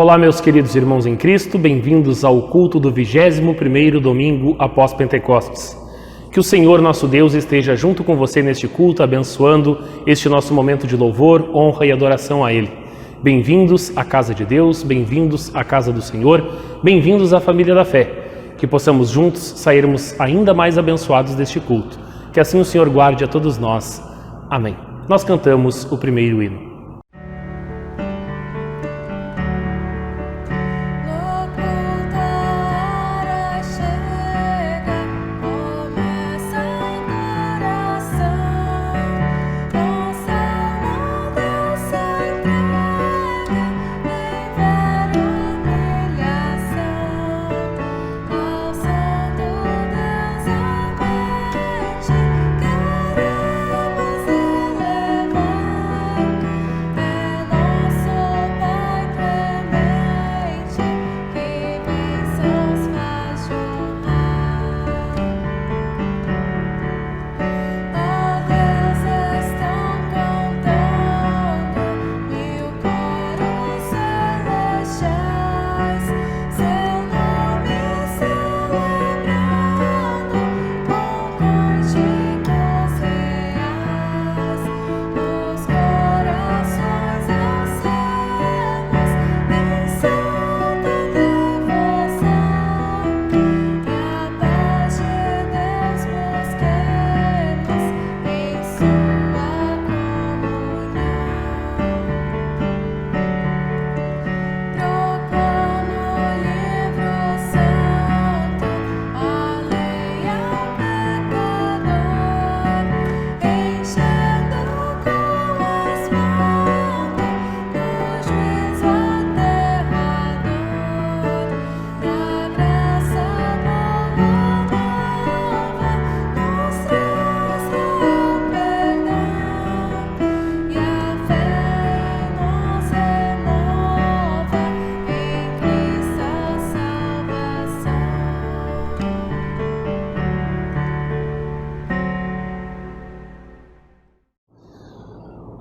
Olá, meus queridos irmãos em Cristo, bem-vindos ao culto do 21º domingo após Pentecostes. Que o Senhor nosso Deus esteja junto com você neste culto, abençoando este nosso momento de louvor, honra e adoração a Ele. Bem-vindos à casa de Deus, bem-vindos à casa do Senhor, bem-vindos à família da fé. Que possamos juntos sairmos ainda mais abençoados deste culto. Que assim o Senhor guarde a todos nós. Amém. Nós cantamos o primeiro hino.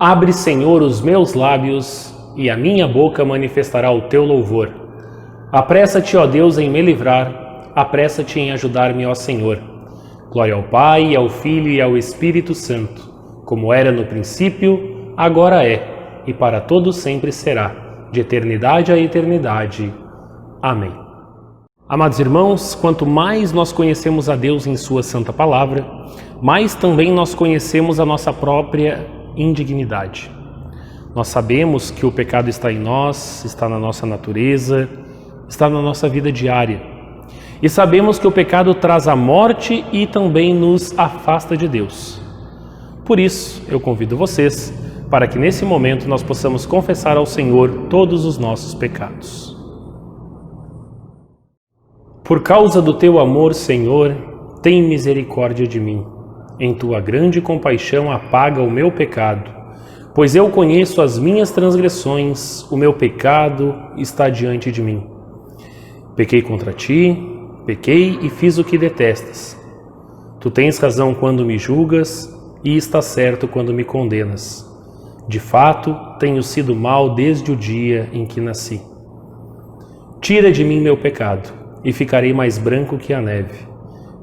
Abre, Senhor, os meus lábios, e a minha boca manifestará o teu louvor. Apressa-te, ó Deus, em me livrar, apressa-te em ajudar-me, ó Senhor. Glória ao Pai, ao Filho e ao Espírito Santo, como era no princípio, agora é, e para todo sempre será, de eternidade a eternidade. Amém. Amados irmãos, quanto mais nós conhecemos a Deus em sua santa palavra, mais também nós conhecemos a nossa própria indignidade. Nós sabemos que o pecado está em nós, está na nossa natureza, está na nossa vida diária. E sabemos que o pecado traz a morte e também nos afasta de Deus. Por isso, eu convido vocês para que nesse momento nós possamos confessar ao Senhor todos os nossos pecados. Por causa do teu amor, Senhor, tem misericórdia de mim. Em tua grande compaixão apaga o meu pecado, pois eu conheço as minhas transgressões, o meu pecado está diante de mim. Pequei contra ti, pequei e fiz o que detestas. Tu tens razão quando me julgas e estás certo quando me condenas. De fato, tenho sido mau desde o dia em que nasci. Tira de mim meu pecado e ficarei mais branco que a neve.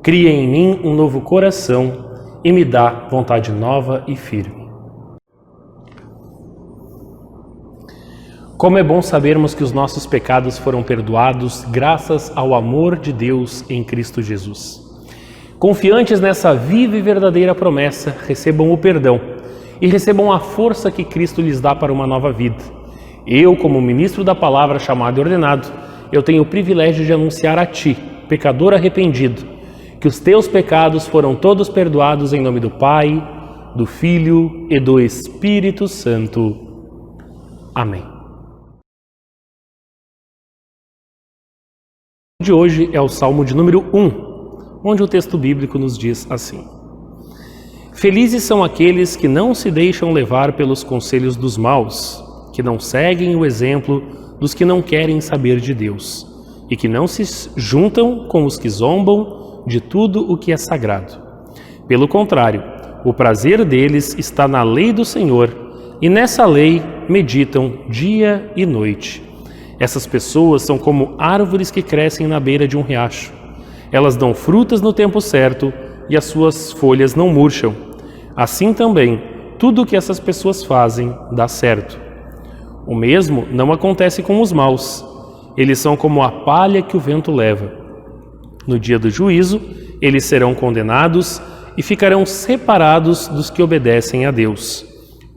Cria em mim um novo coração e me dá vontade nova e firme. Como é bom sabermos que os nossos pecados foram perdoados graças ao amor de Deus em Cristo Jesus. Confiantes nessa viva e verdadeira promessa, recebam o perdão e recebam a força que Cristo lhes dá para uma nova vida. Eu, como ministro da palavra chamado e ordenado, eu tenho o privilégio de anunciar a ti, pecador arrependido, que os teus pecados foram todos perdoados em nome do Pai, do Filho e do Espírito Santo. Amém. O de hoje é o Salmo de número 1, onde o texto bíblico nos diz assim: Felizes são aqueles que não se deixam levar pelos conselhos dos maus, que não seguem o exemplo dos que não querem saber de Deus, e que não se juntam com os que zombam de tudo o que é sagrado. Pelo contrário, o prazer deles está na lei do Senhor, e nessa lei meditam dia e noite. Essas pessoas são como árvores que crescem na beira de um riacho. Elas dão frutas no tempo certo e as suas folhas não murcham. Assim também, tudo o que essas pessoas fazem dá certo. O mesmo não acontece com os maus. Eles são como a palha que o vento leva. No dia do juízo, eles serão condenados e ficarão separados dos que obedecem a Deus,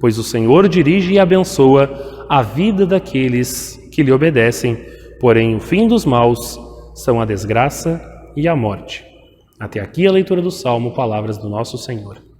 pois o Senhor dirige e abençoa a vida daqueles que lhe obedecem, porém o fim dos maus são a desgraça e a morte. Até aqui a leitura do Salmo, palavras do nosso Senhor.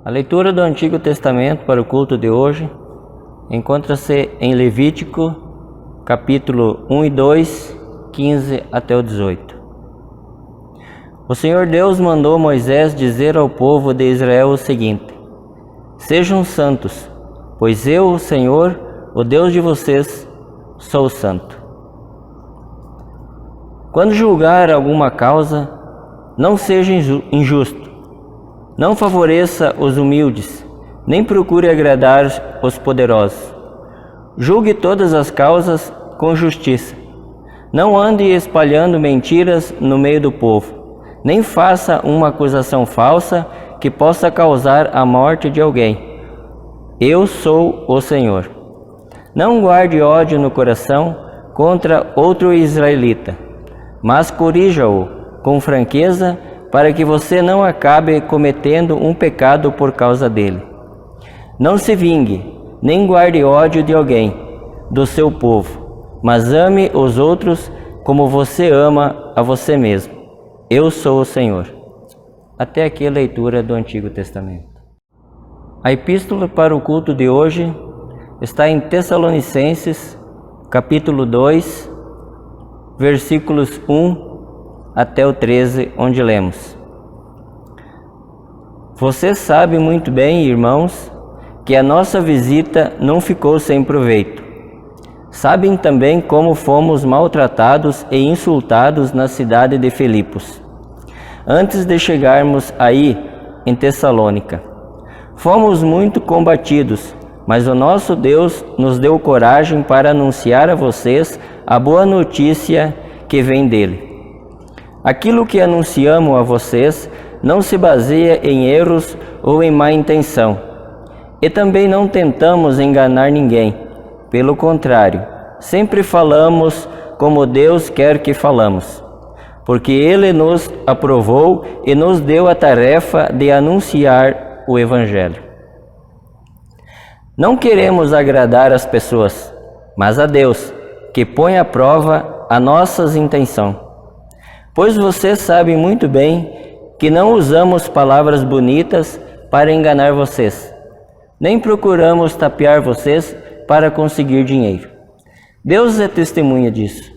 A leitura do Antigo Testamento para o culto de hoje encontra-se em Levítico, capítulo 1 e 2, 15 até o 18. O Senhor Deus mandou Moisés dizer ao povo de Israel o seguinte: Sejam santos, pois eu, o Senhor, o Deus de vocês, sou santo. Quando julgar alguma causa, não seja injusto. Não favoreça os humildes, nem procure agradar os poderosos. Julgue todas as causas com justiça. Não ande espalhando mentiras no meio do povo, nem faça uma acusação falsa que possa causar a morte de alguém. Eu sou o Senhor. Não guarde ódio no coração contra outro israelita, mas corrija-o com franqueza, para que você não acabe cometendo um pecado por causa dele. Não se vingue, nem guarde ódio de alguém, do seu povo, mas ame os outros como você ama a você mesmo. Eu sou o Senhor. Até aqui a leitura do Antigo Testamento. A epístola para o culto de hoje está em Tessalonicenses, capítulo 2, versículos 1 até o 13, onde lemos: Você sabe muito bem, irmãos, que a nossa visita não ficou sem proveito. Sabem também como fomos maltratados e insultados na cidade de Filipos, antes de chegarmos aí em Tessalônica. Fomos muito combatidos, mas o nosso Deus nos deu coragem para anunciar a vocês a boa notícia que vem dele. Aquilo que anunciamos a vocês não se baseia em erros ou em má intenção, e também não tentamos enganar ninguém. Pelo contrário, sempre falamos como Deus quer que falamos, porque Ele nos aprovou e nos deu a tarefa de anunciar o Evangelho. Não queremos agradar as pessoas, mas a Deus, que põe à prova as nossas intenções. Pois vocês sabem muito bem que não usamos palavras bonitas para enganar vocês, nem procuramos tapear vocês para conseguir dinheiro. Deus é testemunha disso.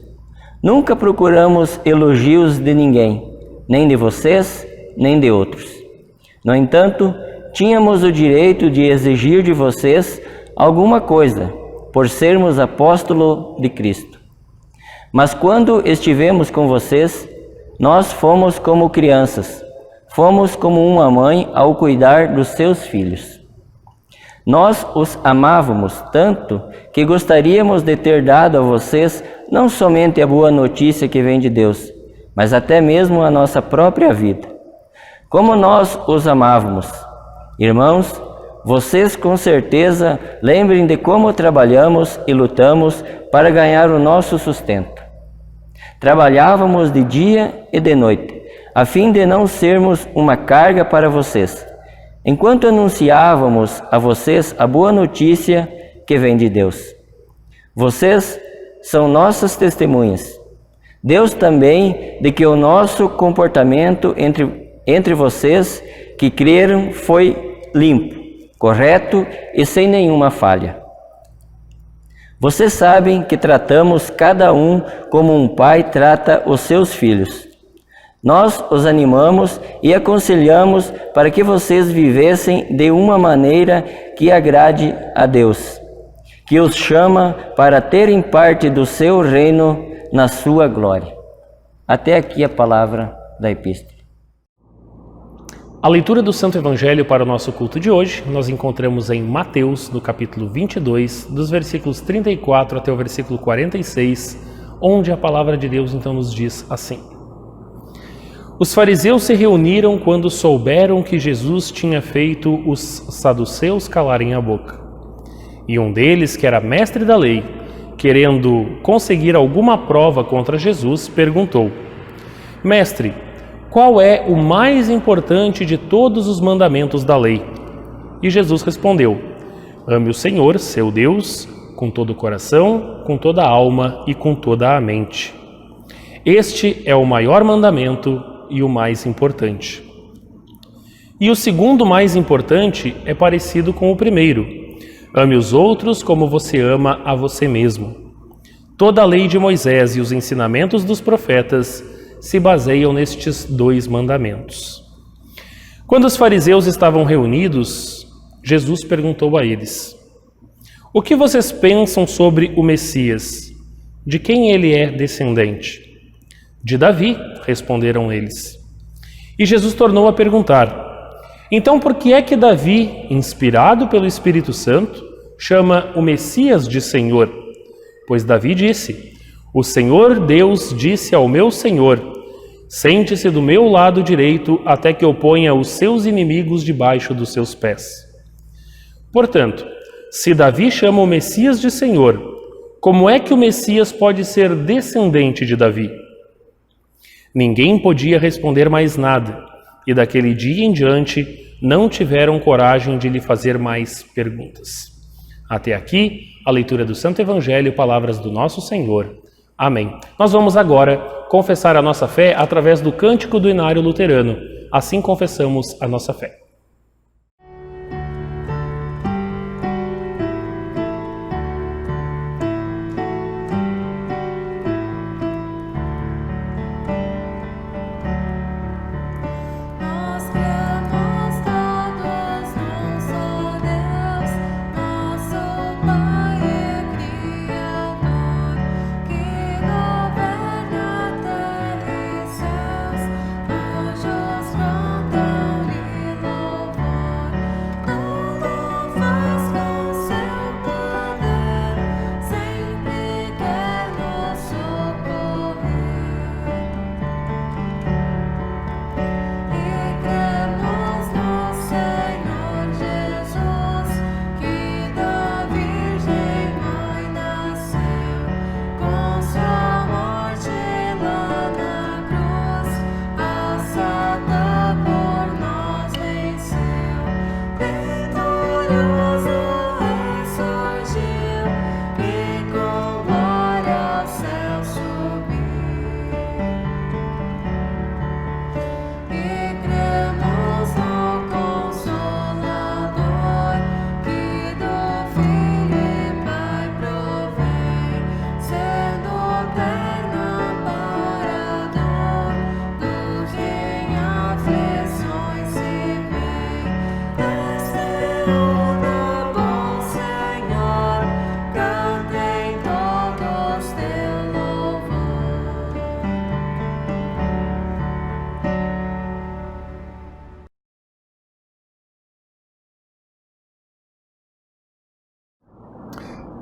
Nunca procuramos elogios de ninguém, nem de vocês, nem de outros. No entanto, tínhamos o direito de exigir de vocês alguma coisa, por sermos apóstolos de Cristo. Mas quando estivemos com vocês, nós fomos como crianças, fomos como uma mãe ao cuidar dos seus filhos. Nós os amávamos tanto que gostaríamos de ter dado a vocês não somente a boa notícia que vem de Deus, mas até mesmo a nossa própria vida. Como nós os amávamos. Irmãos, vocês com certeza lembrem de como trabalhamos e lutamos para ganhar o nosso sustento. Trabalhávamos de dia e de noite, a fim de não sermos uma carga para vocês, enquanto anunciávamos a vocês a boa notícia que vem de Deus. Vocês são nossas testemunhas. Deus também de que o nosso comportamento entre vocês que creram foi limpo, correto e sem nenhuma falha. Vocês sabem que tratamos cada um como um pai trata os seus filhos. Nós os animamos e aconselhamos para que vocês vivessem de uma maneira que agrade a Deus, que os chama para terem parte do seu reino na sua glória. Até aqui a palavra da epístola. A leitura do Santo Evangelho para o nosso culto de hoje, nós encontramos em Mateus, no capítulo 22, dos versículos 34 até o versículo 46, onde a palavra de Deus então nos diz assim: Os fariseus se reuniram quando souberam que Jesus tinha feito os saduceus calarem a boca. E um deles, que era mestre da lei, querendo conseguir alguma prova contra Jesus, perguntou: Mestre, qual é o mais importante de todos os mandamentos da lei? E Jesus respondeu: Ame o Senhor, seu Deus, com todo o coração, com toda a alma e com toda a mente. Este é o maior mandamento e o mais importante. E o segundo mais importante é parecido com o primeiro: ame os outros como você ama a você mesmo. Toda a lei de Moisés e os ensinamentos dos profetas se baseiam nestes dois mandamentos. Quando os fariseus estavam reunidos, Jesus perguntou a eles: O que vocês pensam sobre o Messias? De quem ele é descendente? De Davi, responderam eles. E Jesus tornou a perguntar: Então por que é que Davi, inspirado pelo Espírito Santo, chama o Messias de Senhor? Pois Davi disse: O Senhor Deus disse ao meu Senhor: Sente-se do meu lado direito até que eu ponha os seus inimigos debaixo dos seus pés. Portanto, se Davi chama o Messias de Senhor, como é que o Messias pode ser descendente de Davi? Ninguém podia responder mais nada, e daquele dia em diante não tiveram coragem de lhe fazer mais perguntas. Até aqui, a leitura do Santo Evangelho, palavras do nosso Senhor. Amém. Nós vamos agora confessar a nossa fé através do Cântico do Inário Luterano. Assim confessamos a nossa fé.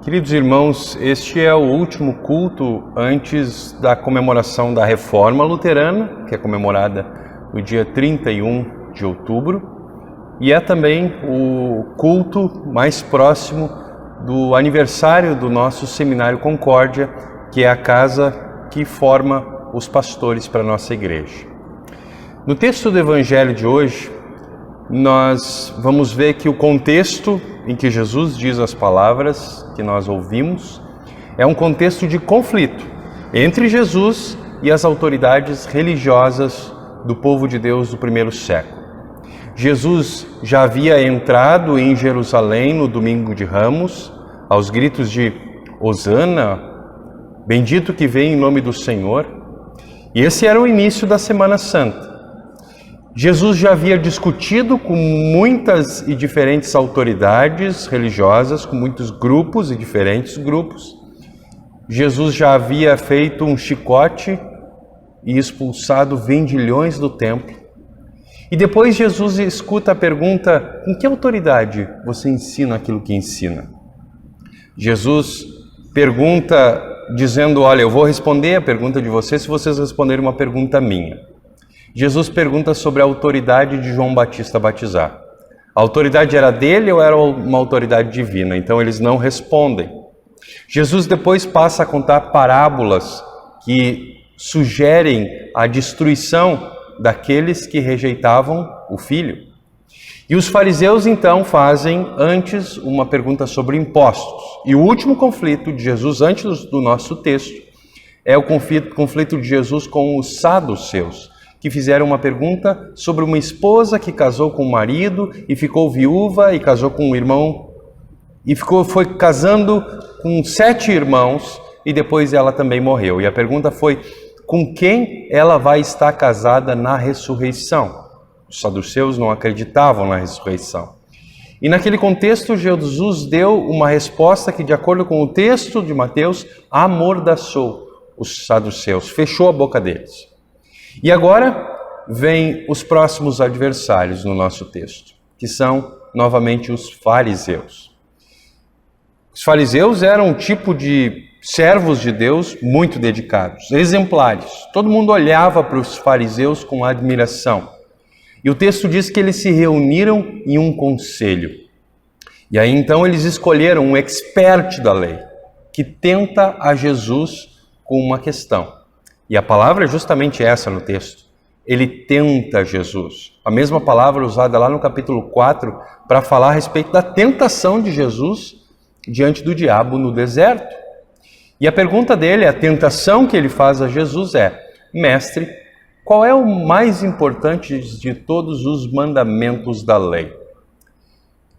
Queridos irmãos, este é o último culto antes da comemoração da Reforma Luterana, que é comemorada no dia 31 de outubro, e é também o culto mais próximo do aniversário do nosso Seminário Concórdia, que é a casa que forma os pastores para a nossa igreja. No texto do Evangelho de hoje, nós vamos ver que o contexto em que Jesus diz as palavras que nós ouvimos é um contexto de conflito entre Jesus e as autoridades religiosas do povo de Deus do primeiro século. Jesus já havia entrado em Jerusalém no domingo de Ramos, aos gritos de Hosana, bendito que vem em nome do Senhor, e esse era o início da Semana Santa. Jesus já havia discutido com muitas e diferentes autoridades religiosas, com muitos grupos e diferentes grupos. Jesus já havia feito um chicote e expulsado vendilhões do templo. E depois Jesus escuta a pergunta: com que autoridade você ensina aquilo que ensina? Jesus pergunta dizendo: olha, eu vou responder a pergunta de vocês se vocês responderem uma pergunta minha. Jesus pergunta sobre a autoridade de João Batista batizar. A autoridade era dele ou era uma autoridade divina? Então eles não respondem. Jesus depois passa a contar parábolas que sugerem a destruição daqueles que rejeitavam o Filho. E os fariseus então fazem antes uma pergunta sobre impostos. E o último conflito de Jesus antes do nosso texto é o conflito de Jesus com os saduceus, que fizeram uma pergunta sobre uma esposa que casou com o marido e ficou viúva e casou com um irmão e foi casando com 7 irmãos e depois ela também morreu. E a pergunta foi: com quem ela vai estar casada na ressurreição? Os saduceus não acreditavam na ressurreição. E naquele contexto Jesus deu uma resposta que, de acordo com o texto de Mateus, amordaçou os saduceus, fechou a boca deles. E agora vem os próximos adversários no nosso texto, que são novamente os fariseus. Os fariseus eram um tipo de servos de Deus muito dedicados, exemplares. Todo mundo olhava para os fariseus com admiração. E o texto diz que eles se reuniram em um conselho. E aí então eles escolheram um expert da lei, que tenta a Jesus com uma questão. E a palavra é justamente essa no texto. Ele tenta Jesus. A mesma palavra usada lá no capítulo 4 para falar a respeito da tentação de Jesus diante do diabo no deserto. E a pergunta dele, a tentação que ele faz a Jesus é: mestre, qual é o mais importante de todos os mandamentos da lei?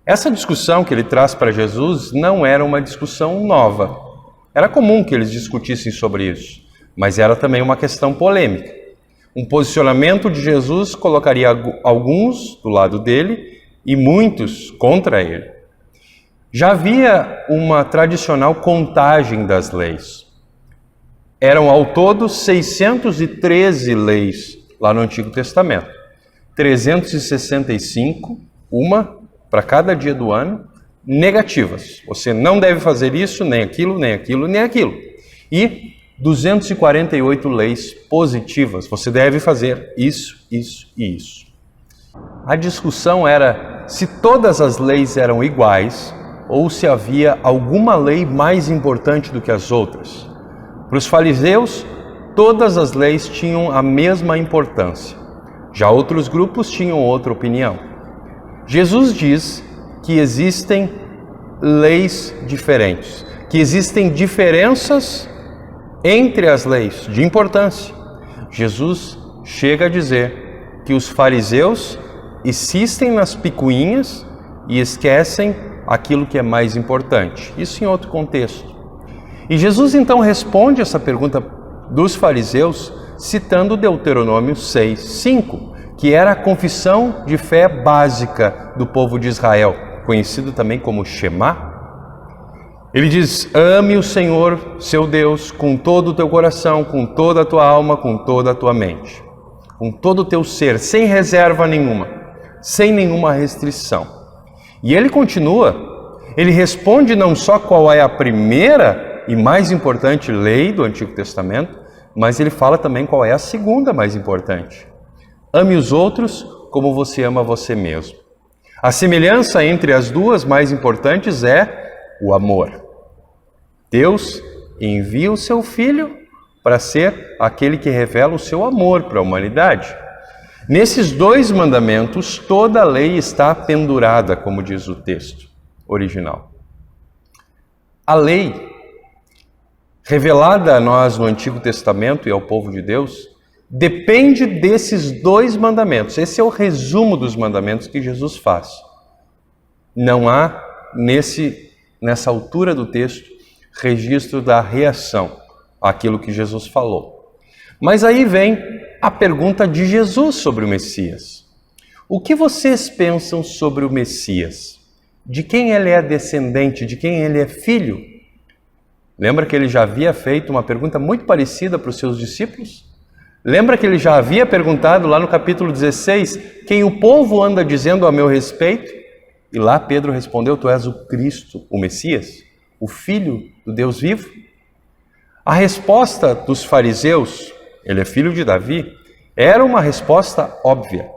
Essa discussão que ele traz para Jesus não era uma discussão nova. Era comum que eles discutissem sobre isso. Mas era também uma questão polêmica. Um posicionamento de Jesus colocaria alguns do lado dele e muitos contra ele. Já havia uma tradicional contagem das leis. Eram ao todo 613 leis lá no Antigo Testamento. 365, uma para cada dia do ano, negativas. Você não deve fazer isso, nem aquilo, nem aquilo, nem aquilo. E 248 leis positivas. Você deve fazer isso, isso e isso. A discussão era se todas as leis eram iguais ou se havia alguma lei mais importante do que as outras. Para os fariseus, todas as leis tinham a mesma importância. Já outros grupos tinham outra opinião. Jesus diz que existem leis diferentes, que existem diferenças entre as leis de importância. Jesus chega a dizer que os fariseus insistem nas picuinhas e esquecem aquilo que é mais importante. Isso em outro contexto. E Jesus então responde essa pergunta dos fariseus citando Deuteronômio 6:5, que era a confissão de fé básica do povo de Israel, conhecido também como Shema. Ele diz: ame o Senhor, seu Deus, com todo o teu coração, com toda a tua alma, com toda a tua mente, com todo o teu ser, sem reserva nenhuma, sem nenhuma restrição. E ele continua ele responde não só qual é a primeira e mais importante lei do Antigo Testamento, mas ele fala também qual é a segunda mais importante. Ame os outros como você ama você mesmo. A semelhança entre as duas mais importantes é o amor. Deus envia o seu Filho para ser aquele que revela o seu amor para a humanidade. Nesses dois mandamentos, toda a lei está pendurada, como diz o texto original. A lei, revelada a nós no Antigo Testamento e ao povo de Deus, depende desses dois mandamentos. Esse é o resumo dos mandamentos que Jesus faz. Não há, nessa altura do texto, registro da reação àquilo que Jesus falou. Mas aí vem a pergunta de Jesus sobre o Messias. O que vocês pensam sobre o Messias? De quem ele é descendente? De quem ele é filho? Lembra que ele já havia feito uma pergunta muito parecida para os seus discípulos? Lembra que ele já havia perguntado lá no capítulo 16, quem o povo anda dizendo a meu respeito? E lá Pedro respondeu, tu és o Cristo, o Messias, o Filho do Deus vivo? A resposta dos fariseus, ele é filho de Davi, era uma resposta óbvia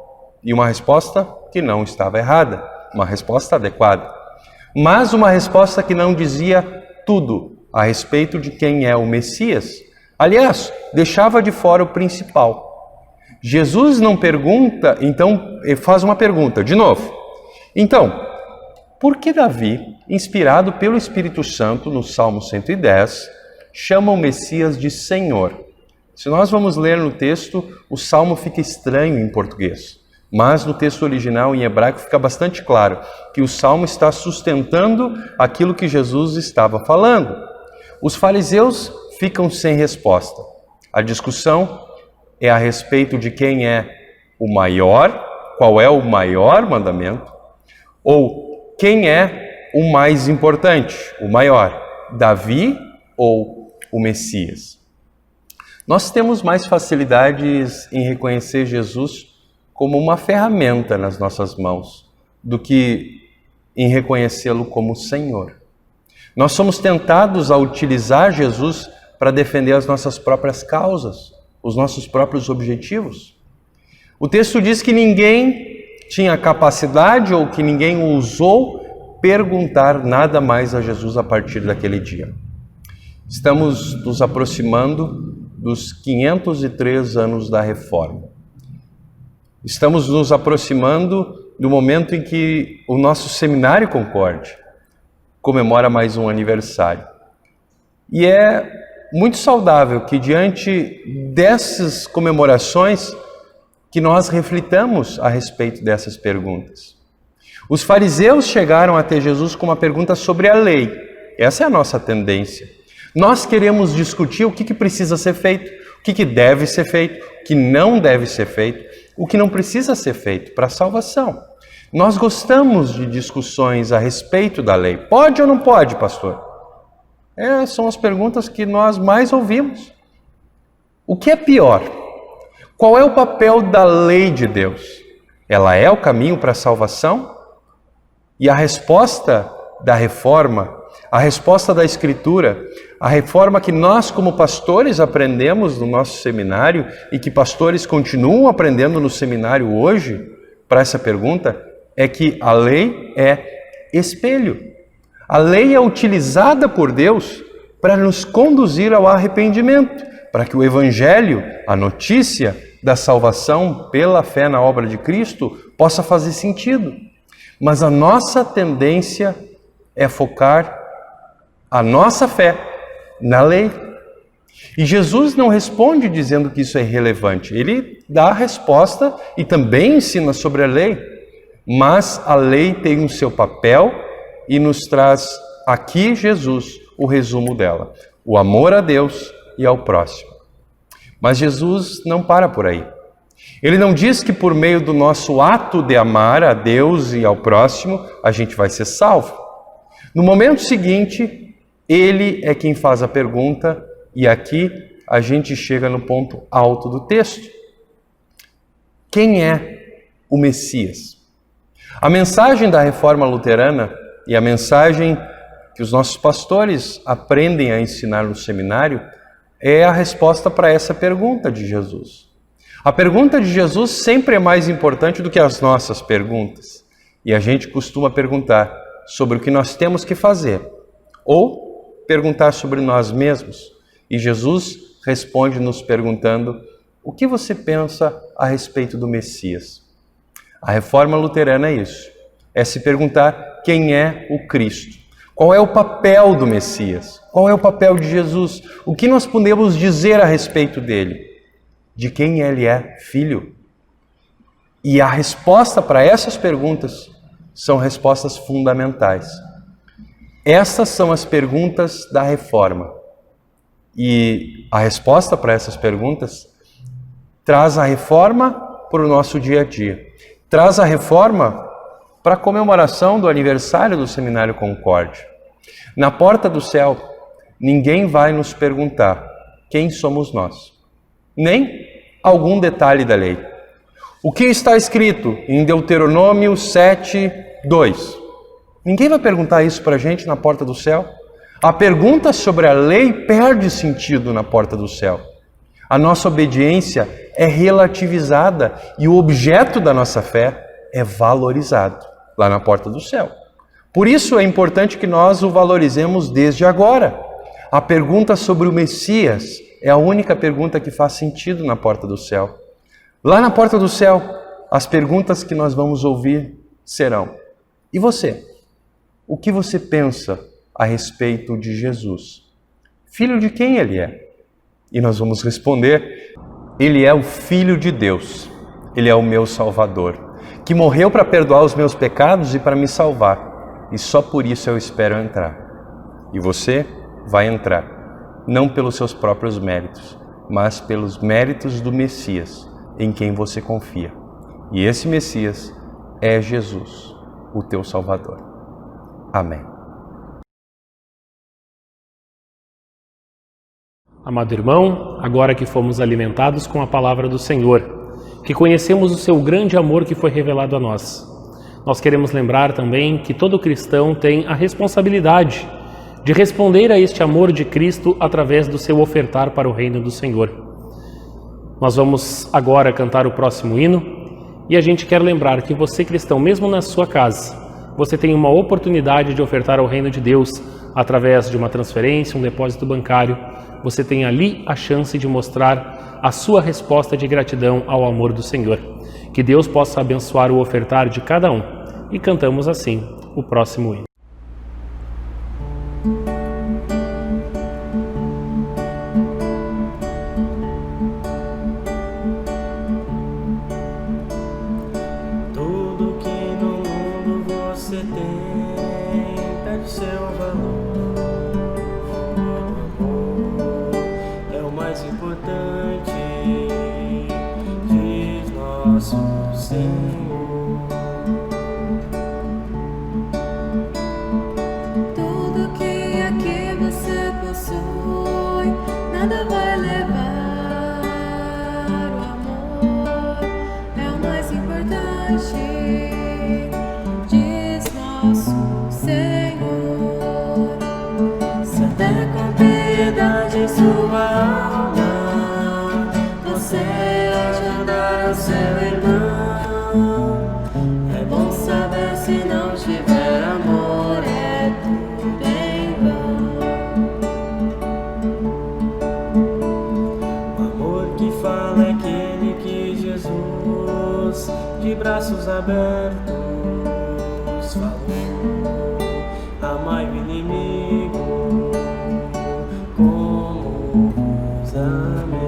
e uma resposta que não estava errada, uma resposta adequada, mas uma resposta que não dizia tudo a respeito de quem é o Messias. Aliás, deixava de fora o principal. Jesus não pergunta, então ele faz uma pergunta, de novo. Então, por que Davi, inspirado pelo Espírito Santo no Salmo 110, chama o Messias de Senhor? Se nós vamos ler no texto, o Salmo fica estranho em português, mas no texto original em hebraico fica bastante claro que o Salmo está sustentando aquilo que Jesus estava falando. Os fariseus ficam sem resposta. A discussão é a respeito de quem é o maior, qual é o maior mandamento, ou quem é o mais importante, o maior, Davi ou o Messias. Nós temos mais facilidades em reconhecer Jesus como uma ferramenta nas nossas mãos do que em reconhecê-lo como Senhor. Nós somos tentados a utilizar Jesus para defender as nossas próprias causas, os nossos próprios objetivos. O texto diz que ninguém tinha capacidade ou que ninguém ousou perguntar nada mais a Jesus a partir daquele dia. Estamos nos aproximando dos 503 anos da Reforma. Estamos nos aproximando do momento em que o nosso Seminário Concorde comemora mais um aniversário. E é muito saudável que diante dessas comemorações que nós reflitamos a respeito dessas perguntas. Os fariseus chegaram até Jesus com uma pergunta sobre a lei. Essa é a nossa tendência. Nós queremos discutir o que precisa ser feito, o que deve ser feito, o que não deve ser feito, o que não precisa ser feito para a salvação. Nós gostamos de discussões a respeito da lei. Pode ou não pode, pastor? São as perguntas que nós mais ouvimos. O que é pior? Qual é o papel da lei de Deus? Ela é o caminho para a salvação? E a resposta da reforma, a resposta da Escritura, a reforma que nós como pastores aprendemos no nosso seminário e que pastores continuam aprendendo no seminário hoje, para essa pergunta, é que a lei é espelho. A lei é utilizada por Deus para nos conduzir ao arrependimento, para que o Evangelho, a notícia da salvação pela fé na obra de Cristo, possa fazer sentido. Mas a nossa tendência é focar a nossa fé na lei. E Jesus não responde dizendo que isso é irrelevante. Ele dá a resposta e também ensina sobre a lei. Mas a lei tem o seu papel e nos traz aqui Jesus o resumo dela. O amor a Deus e ao próximo. Mas Jesus não para por aí. Ele não diz que por meio do nosso ato de amar a Deus e ao próximo, a gente vai ser salvo. No momento seguinte, ele é quem faz a pergunta e aqui a gente chega no ponto alto do texto. Quem é o Messias? A mensagem da Reforma Luterana E a mensagem que os nossos pastores aprendem a ensinar no seminário é a resposta para essa pergunta de Jesus. A pergunta de Jesus sempre é mais importante do que as nossas perguntas. E a gente costuma perguntar sobre o que nós temos que fazer, ou perguntar sobre nós mesmos. E Jesus responde nos perguntando: o que você pensa a respeito do Messias? A reforma luterana é isso, é se perguntar quem é o Cristo. Qual é o papel do Messias? Qual é o papel de Jesus? O que nós podemos dizer a respeito dele? De quem ele é filho? E a resposta para essas perguntas são respostas fundamentais. Essas são as perguntas da reforma. E a resposta para essas perguntas traz a reforma para o nosso dia a dia. Traz a reforma para a comemoração do aniversário do Seminário Concórdia. Na porta do céu, ninguém vai nos perguntar quem somos nós, nem algum detalhe da lei. O que está escrito em Deuteronômio 7:2? Ninguém vai perguntar isso para a gente na porta do céu. A pergunta sobre a lei perde sentido na porta do céu. A nossa obediência é relativizada e o objeto da nossa fé é valorizado lá na porta do céu. Por isso é importante que nós o valorizemos desde agora. A pergunta sobre o Messias é a única pergunta que faz sentido na porta do céu. Lá na porta do céu, as perguntas que nós vamos ouvir serão: e você? O que você pensa a respeito de Jesus? Filho de quem ele é? E nós vamos responder: ele é o Filho de Deus. Ele é o meu Salvador, que morreu para perdoar os meus pecados e para me salvar. E só por isso eu espero entrar. E você vai entrar, não pelos seus próprios méritos, mas pelos méritos do Messias, em quem você confia. E esse Messias é Jesus, o teu Salvador. Amém. Amado irmão, agora que fomos alimentados com a palavra do Senhor, que conhecemos o seu grande amor que foi revelado a nós, nós queremos lembrar também que todo cristão tem a responsabilidade de responder a este amor de Cristo através do seu ofertar para o reino do Senhor. Nós vamos agora cantar o próximo hino e a gente quer lembrar que você, cristão, mesmo na sua casa, você tem uma oportunidade de ofertar ao reino de Deus através de uma transferência, um depósito bancário. Você tem ali a chance de mostrar a sua resposta de gratidão ao amor do Senhor. Que Deus possa abençoar o ofertar de cada um. E cantamos assim o próximo hino. Tudo que no mundo você tem perde seu valor. É o mais importante, diz nosso Senhor. Tudo que aqui você possui, nada vai levar. O amor é o mais importante, diz nosso Senhor. Se até com piedade em sua alma você ajudar o seu irmão, é bom saber, se não tiver amor é tudo em vão. O amor que fala é aquele que Jesus, de braços abertos, falou: amai o inimigo como vos amei.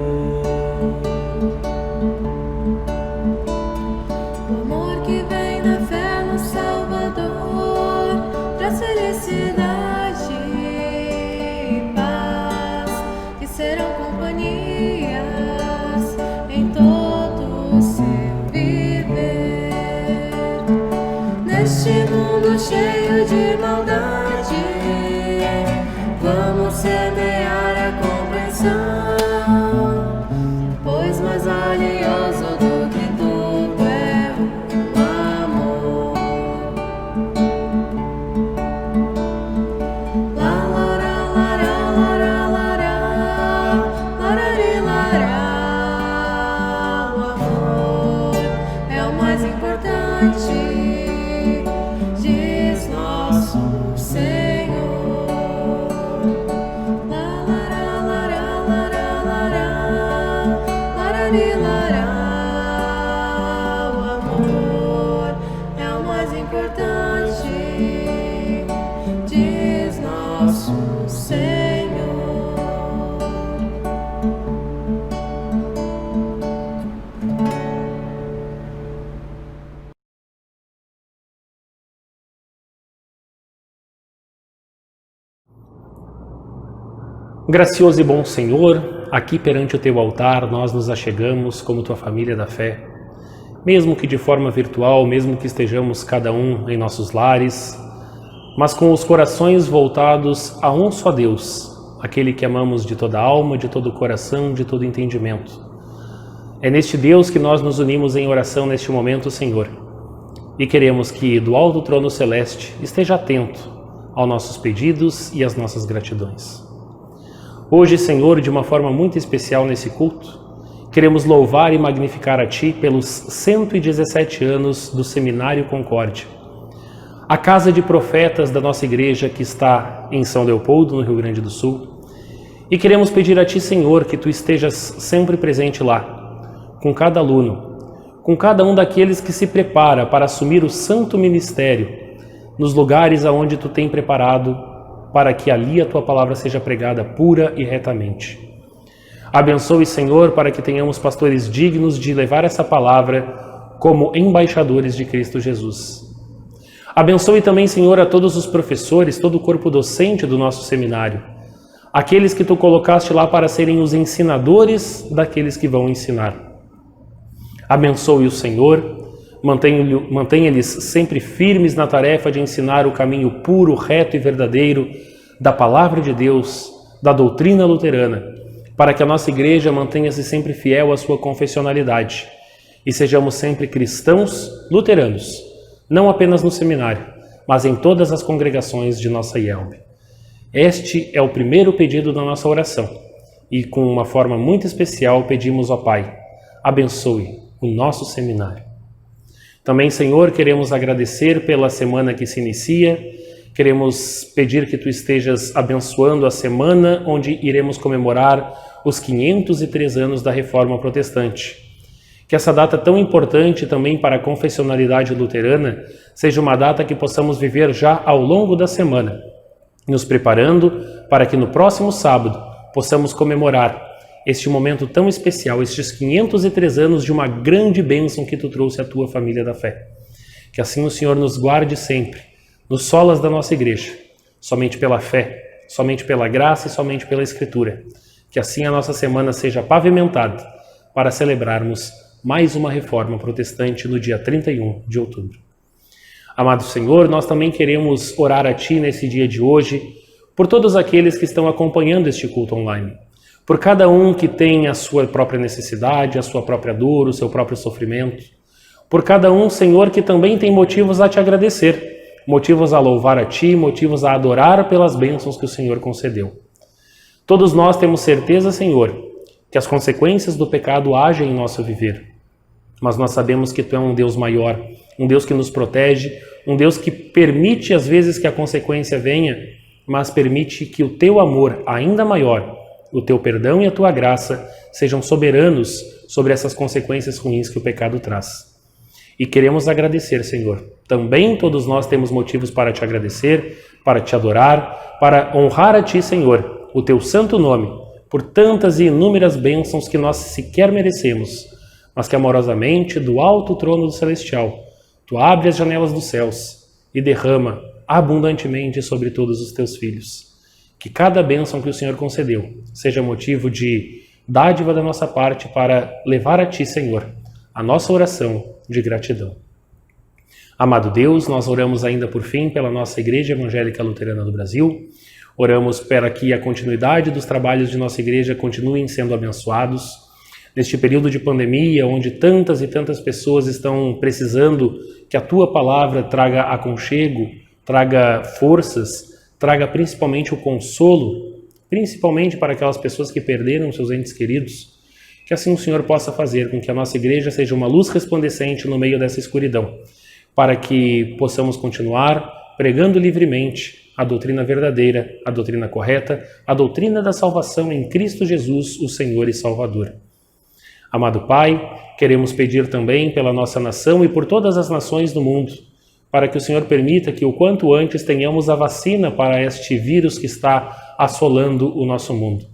O amor que vem na fé no Salvador traz felicidade e paz, que serão companhias em todo o seu viver. Neste mundo cheio de maldade, vamos semear a compreensão, pois mais valioso do que tudo é o amor. importante, diz nosso Senhor. Gracioso e bom Senhor, aqui perante o teu altar nós nos achegamos como tua família da fé, mesmo que de forma virtual, mesmo que estejamos cada um em nossos lares, mas com os corações voltados a um só Deus, aquele que amamos de toda a alma, de todo o coração, de todo entendimento. É neste Deus que nós nos unimos em oração neste momento, Senhor, e queremos que do alto trono celeste esteja atento aos nossos pedidos e às nossas gratidões. Hoje, Senhor, de uma forma muito especial nesse culto, queremos louvar e magnificar a Ti pelos 117 anos do Seminário Concórdia, a casa de profetas da nossa igreja que está em São Leopoldo, no Rio Grande do Sul. E queremos pedir a Ti, Senhor, que Tu estejas sempre presente lá, com cada aluno, com cada um daqueles que se prepara para assumir o santo ministério nos lugares aonde Tu tem preparado para que ali a Tua palavra seja pregada pura e retamente. Abençoe, Senhor, para que tenhamos pastores dignos de levar essa palavra como embaixadores de Cristo Jesus. Abençoe também, Senhor, a todos os professores, todo o corpo docente do nosso seminário, aqueles que Tu colocaste lá para serem os ensinadores daqueles que vão ensinar. Abençoe o Senhor, mantenha-lhes sempre firmes na tarefa de ensinar o caminho puro, reto e verdadeiro da palavra de Deus, da doutrina luterana, para que a nossa igreja mantenha-se sempre fiel à sua confessionalidade e sejamos sempre cristãos luteranos, não apenas no seminário, mas em todas as congregações de nossa IELB. Este é o primeiro pedido da nossa oração e, com uma forma muito especial, pedimos ao Pai, abençoe o nosso seminário. Também, Senhor, queremos agradecer pela semana que se inicia, queremos pedir que Tu estejas abençoando a semana onde iremos comemorar os 503 anos da Reforma Protestante. Que essa data tão importante também para a confessionalidade luterana seja uma data que possamos viver já ao longo da semana, nos preparando para que no próximo sábado possamos comemorar este momento tão especial, estes 503 anos de uma grande bênção que Tu trouxe à Tua família da fé. Que assim o Senhor nos guarde sempre, nos solas da nossa igreja, somente pela fé, somente pela graça e somente pela Escritura. Que assim a nossa semana seja pavimentada para celebrarmos mais uma reforma protestante no dia 31 de outubro. Amado Senhor, nós também queremos orar a Ti nesse dia de hoje, por todos aqueles que estão acompanhando este culto online, por cada um que tem a sua própria necessidade, a sua própria dor, o seu próprio sofrimento, por cada um, Senhor, que também tem motivos a Te agradecer, motivos a louvar a Ti, motivos a adorar pelas bênçãos que o Senhor concedeu. Todos nós temos certeza, Senhor, que as consequências do pecado agem em nosso viver, mas nós sabemos que Tu é um Deus maior, um Deus que nos protege, um Deus que permite às vezes que a consequência venha, mas permite que o Teu amor ainda maior, o Teu perdão e a Tua graça sejam soberanos sobre essas consequências ruins que o pecado traz. E queremos agradecer, Senhor. Também todos nós temos motivos para Te agradecer, para Te adorar, para honrar a Ti, Senhor, o Teu santo nome, por tantas e inúmeras bênçãos que nós sequer merecemos, mas que amorosamente, do alto trono do celestial, Tu abre as janelas dos céus e derrama abundantemente sobre todos os Teus filhos. Que cada bênção que o Senhor concedeu seja motivo de dádiva da nossa parte para levar a Ti, Senhor, a nossa oração de gratidão. Amado Deus, nós oramos ainda por fim pela nossa Igreja Evangélica Luterana do Brasil. Oramos para que a continuidade dos trabalhos de nossa igreja continuem sendo abençoados. Neste período de pandemia, onde tantas e tantas pessoas estão precisando que a Tua palavra traga aconchego, traga forças, traga principalmente o consolo, principalmente para aquelas pessoas que perderam seus entes queridos, que assim o Senhor possa fazer com que a nossa igreja seja uma luz resplandecente no meio dessa escuridão, para que possamos continuar pregando livremente a doutrina verdadeira, a doutrina correta, a doutrina da salvação em Cristo Jesus, o Senhor e Salvador. Amado Pai, queremos pedir também pela nossa nação e por todas as nações do mundo, para que o Senhor permita que o quanto antes tenhamos a vacina para este vírus que está assolando o nosso mundo.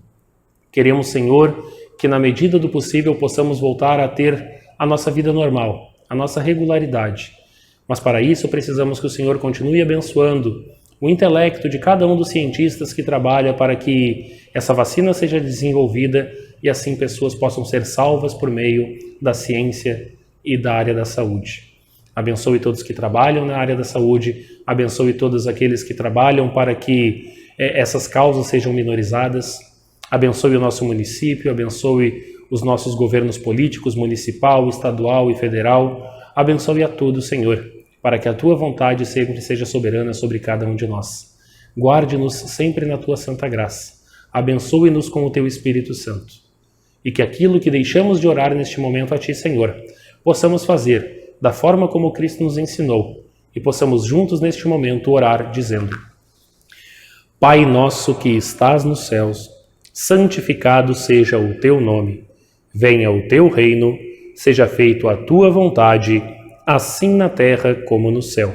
Queremos, Senhor, que na medida do possível possamos voltar a ter a nossa vida normal, a nossa regularidade. Mas para isso precisamos que o Senhor continue abençoando o intelecto de cada um dos cientistas que trabalha para que essa vacina seja desenvolvida e assim pessoas possam ser salvas por meio da ciência e da área da saúde. Abençoe todos que trabalham na área da saúde, abençoe todos aqueles que trabalham para que essas causas sejam minorizadas, abençoe o nosso município, abençoe os nossos governos políticos, municipal, estadual e federal, abençoe a todos, Senhor, para que a Tua vontade sempre seja soberana sobre cada um de nós. Guarde-nos sempre na Tua santa graça, abençoe-nos com o Teu Espírito Santo, e que aquilo que deixamos de orar neste momento a Ti, Senhor, possamos fazer da forma como Cristo nos ensinou, e possamos juntos neste momento orar dizendo: Pai nosso que estás nos céus, santificado seja o teu nome. Venha o teu reino, seja feito a tua vontade, assim na terra como no céu.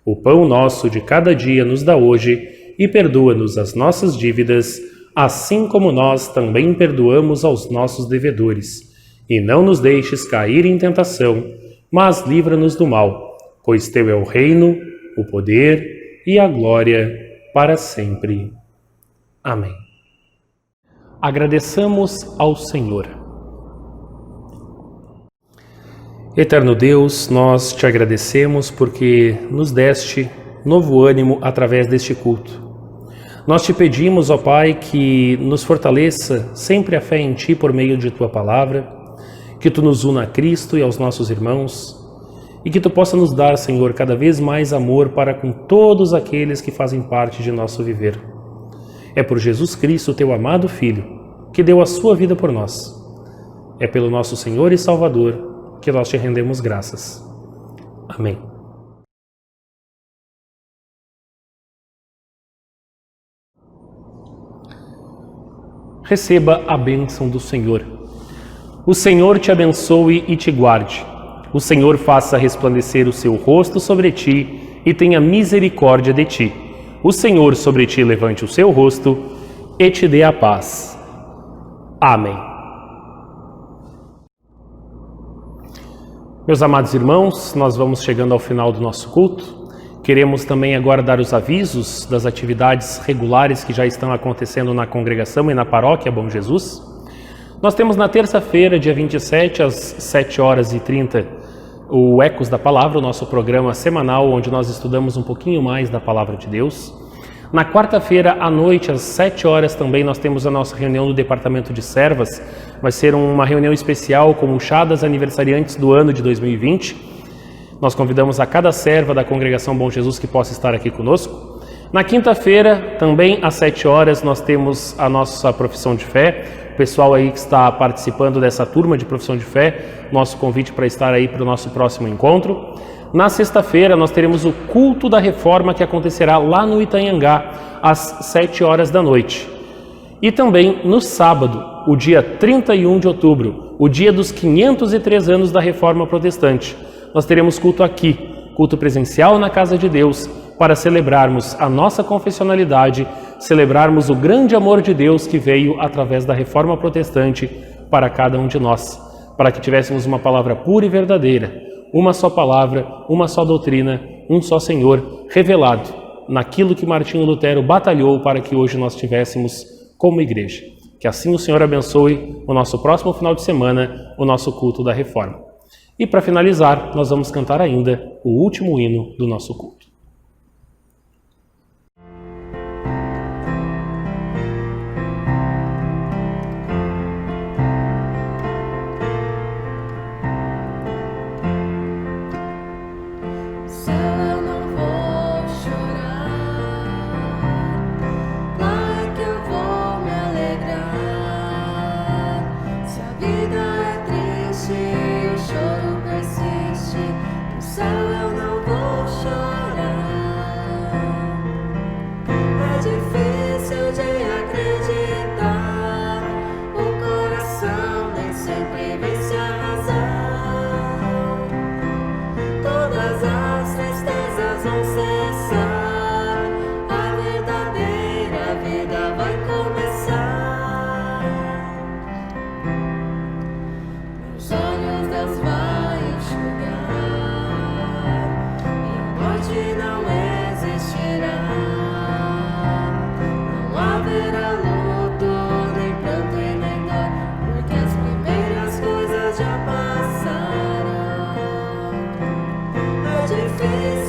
O pão nosso de cada dia nos dá hoje, e perdoa-nos as nossas dívidas, assim como nós também perdoamos aos nossos devedores. E não nos deixes cair em tentação, mas livra-nos do mal, pois teu é o reino, o poder e a glória para sempre. Amém. Agradeçamos ao Senhor. Eterno Deus, nós te agradecemos porque nos deste novo ânimo através deste culto. Nós te pedimos, ó Pai, que nos fortaleça sempre a fé em Ti por meio de Tua palavra, que Tu nos una a Cristo e aos nossos irmãos, e que Tu possa nos dar, Senhor, cada vez mais amor para com todos aqueles que fazem parte de nosso viver. É por Jesus Cristo, Teu amado Filho, que deu a sua vida por nós. É pelo nosso Senhor e Salvador que nós Te rendemos graças. Amém. Receba a bênção do Senhor. O Senhor te abençoe e te guarde. O Senhor faça resplandecer o seu rosto sobre ti e tenha misericórdia de ti. O Senhor sobre ti levante o seu rosto e te dê a paz. Amém. Meus amados irmãos, nós vamos chegando ao final do nosso culto. Queremos também agora dar os avisos das atividades regulares que já estão acontecendo na congregação e na paróquia Bom Jesus. Nós temos na terça-feira, dia 27, às 7h30, o Ecos da Palavra, o nosso programa semanal, onde nós estudamos um pouquinho mais da Palavra de Deus. Na quarta-feira, à noite, às 7h, também nós temos a nossa reunião do Departamento de Servas. Vai ser uma reunião especial com o chá das aniversariantes do ano de 2020. Nós convidamos a cada serva da Congregação Bom Jesus que possa estar aqui conosco. Na quinta-feira, também às 7h, nós temos a nossa profissão de fé. O pessoal aí que está participando dessa turma de profissão de fé, nosso convite para estar aí para o nosso próximo encontro. Na sexta-feira, nós teremos o culto da reforma que acontecerá lá no Itanhangá, às 7h. E também no sábado, o dia 31 de outubro, o dia dos 503 anos da Reforma Protestante, nós teremos culto aqui, culto presencial na Casa de Deus, para celebrarmos a nossa confessionalidade, celebrarmos o grande amor de Deus que veio através da Reforma Protestante para cada um de nós, para que tivéssemos uma palavra pura e verdadeira, uma só palavra, uma só doutrina, um só Senhor, revelado naquilo que Martinho Lutero batalhou para que hoje nós tivéssemos como igreja. Que assim o Senhor abençoe o nosso próximo final de semana, o nosso culto da Reforma. E para finalizar, nós vamos cantar ainda o último hino do nosso culto. Todas as morte não existirá. Não haverá luto, nem pranto e nem dor, porque as primeiras coisas já passaram. É difícil